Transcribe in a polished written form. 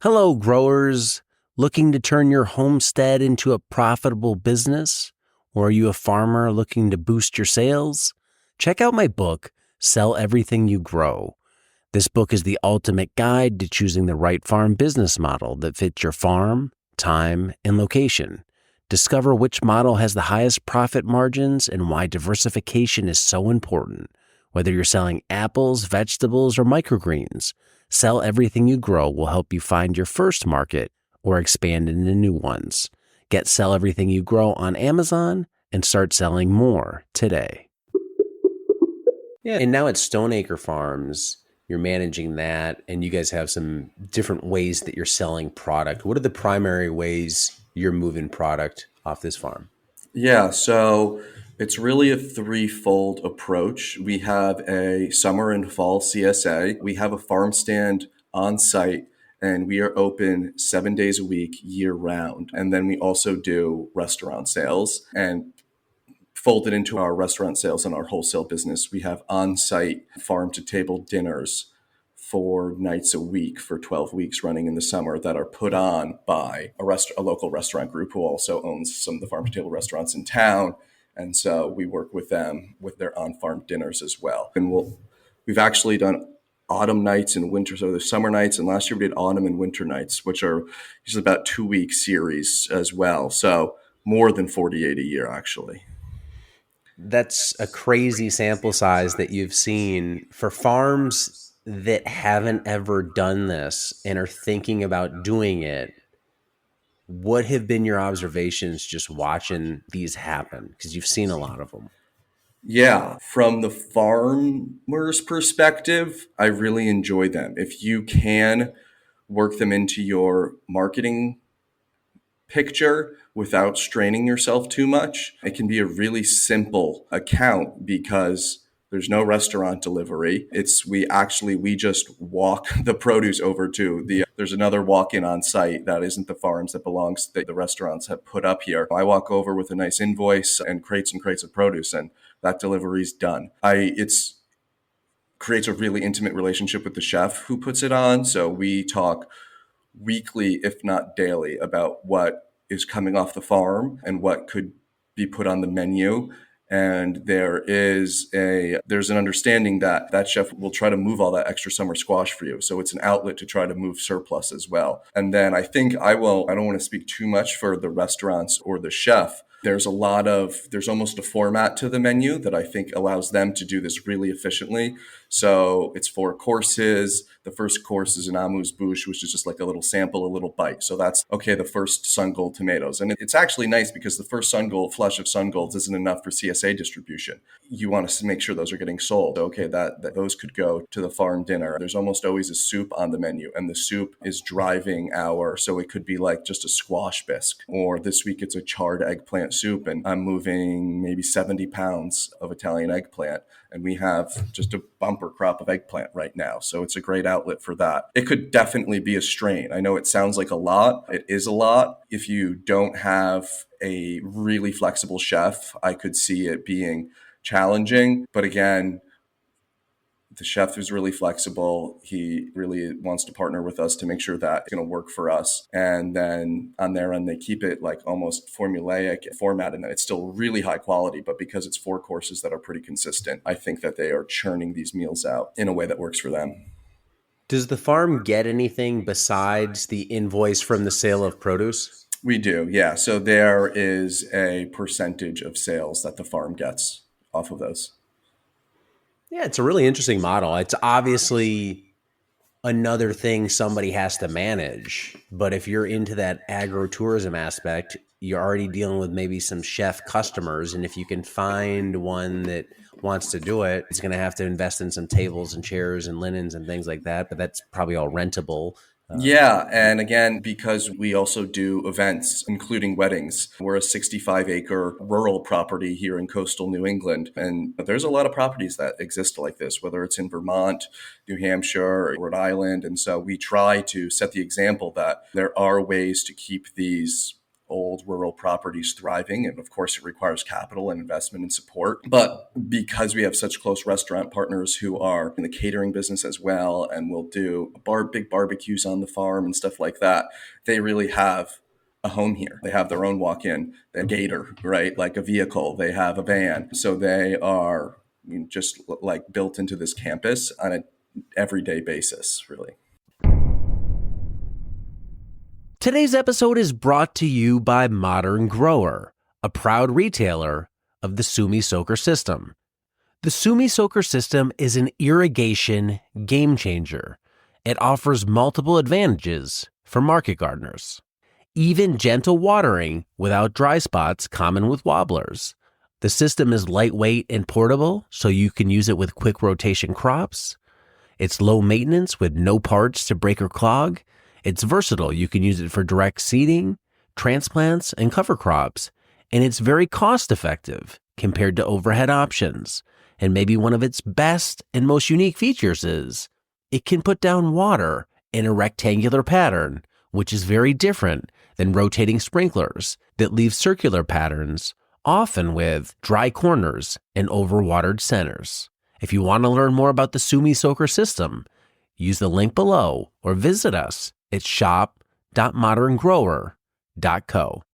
Hello, growers. Looking to turn your homestead into a profitable business? Or are you a farmer looking to boost your sales? Check out my book, Sell Everything You Grow. This book is the ultimate guide to choosing the right farm business model that fits your farm, time, and location. Discover which model has the highest profit margins and why diversification is so important. Whether you're selling apples, vegetables, or microgreens, Sell Everything You Grow will help you find your first market or expand into new ones. Get Sell Everything You Grow on Amazon and start selling more today. Yeah, and now at Stoneacre Farms, you're managing that, and you guys have some different ways that you're selling product. What are the primary ways you're moving product off this farm? Yeah, so it's really a threefold approach. We have a summer and fall CSA. We have a farm stand on site, and we are open 7 days a week, year round. And then we also do restaurant sales and folded into our restaurant sales and our wholesale business. We have on site farm to table dinners 4 nights a week for 12 weeks running in the summer that are put on by a local restaurant group who also owns some of the farm to table restaurants in town. And so we work with them with their on farm dinners as well. And we've actually done autumn nights and winter, so the summer nights. And last year we did autumn and winter nights, which are usually about 2 week series as well. So more than 48 a year, actually. That's a crazy sample size that you've seen for farms that haven't ever done this and are thinking about doing it. What have been your observations just watching these happen? Because you've seen a lot of them. Yeah, from the farmer's perspective, I really enjoy them. If you can work them into your marketing picture without straining yourself too much, it can be a really simple account because there's no restaurant delivery. We just walk the produce over to there's another walk-in on site that isn't the farms that belongs that the restaurants have put up here. I walk over with a nice invoice and crates of produce, and that delivery's done. It's creates a really intimate relationship with the chef who puts it on. So we talk weekly, if not daily, about what is coming off the farm and what could be put on the menu. And there's an understanding that that chef will try to move all that extra summer squash for you. So it's an outlet to try to move surplus as well. And then I don't want to speak too much for the restaurants or the chef. There's almost a format to the menu that I think allows them to do this really efficiently. So it's 4 courses. The first course is an amuse bouche, which is just like a little sample, a little bite. So that's okay, the first sun gold tomatoes. And it's actually nice because the first flush of sun golds isn't enough for CSA distribution. You want to make sure those are getting sold. Okay, that those could go to the farm dinner. There's almost always a soup on the menu, and the soup is so it could be like just a squash bisque, or this week it's a charred eggplant soup, and I'm moving maybe 70 pounds of Italian eggplant. And we have just a bumper crop of eggplant right now. So it's a great outlet for that. It could definitely be a strain. I know it sounds like a lot. It is a lot. If you don't have a really flexible chef, I could see it being challenging. But again, the chef is really flexible. He really wants to partner with us to make sure that it's going to work for us. And then on their end, they keep it like almost formulaic format, and that it's still really high quality. But because it's 4 courses that are pretty consistent, I think that they are churning these meals out in a way that works for them. Does the farm get anything besides the invoice from the sale of produce? We do, yeah. So there is a percentage of sales that the farm gets off of those. Yeah, it's a really interesting model. It's obviously another thing somebody has to manage. But if you're into that agro-tourism aspect, you're already dealing with maybe some chef customers. And if you can find one that wants to do it, it's going to have to invest in some tables and chairs and linens and things like that. But that's probably all rentable. Yeah, and again, because we also do events, including weddings, we're a 65-acre rural property here in coastal New England. And there's a lot of properties that exist like this, whether it's in Vermont, New Hampshire, Rhode Island. And so we try to set the example that there are ways to keep these old rural properties thriving. And of course, it requires capital and investment and support. But because we have such close restaurant partners who are in the catering business as well, and will do big barbecues on the farm and stuff like that, they really have a home here. They have their own walk-in, a gator, right? Like a vehicle. They have a van. So they are just like built into this campus on an everyday basis, really. Today's episode is brought to you by Modern Grower, a proud retailer of the Sumi Soaker system. The Sumi Soaker system is an irrigation game changer. It offers multiple advantages for market gardeners. Even gentle watering without dry spots common with wobblers. The system is lightweight and portable, so you can use it with quick rotation crops. It's low maintenance with no parts to break or clog. It's versatile. You can use it for direct seeding, transplants, and cover crops. And it's very cost effective compared to overhead options. And maybe one of its best and most unique features is it can put down water in a rectangular pattern, which is very different than rotating sprinklers that leave circular patterns, often with dry corners and overwatered centers. If you want to learn more about the Sumi Soaker system, use the link below or visit us at shop.moderngrower.co.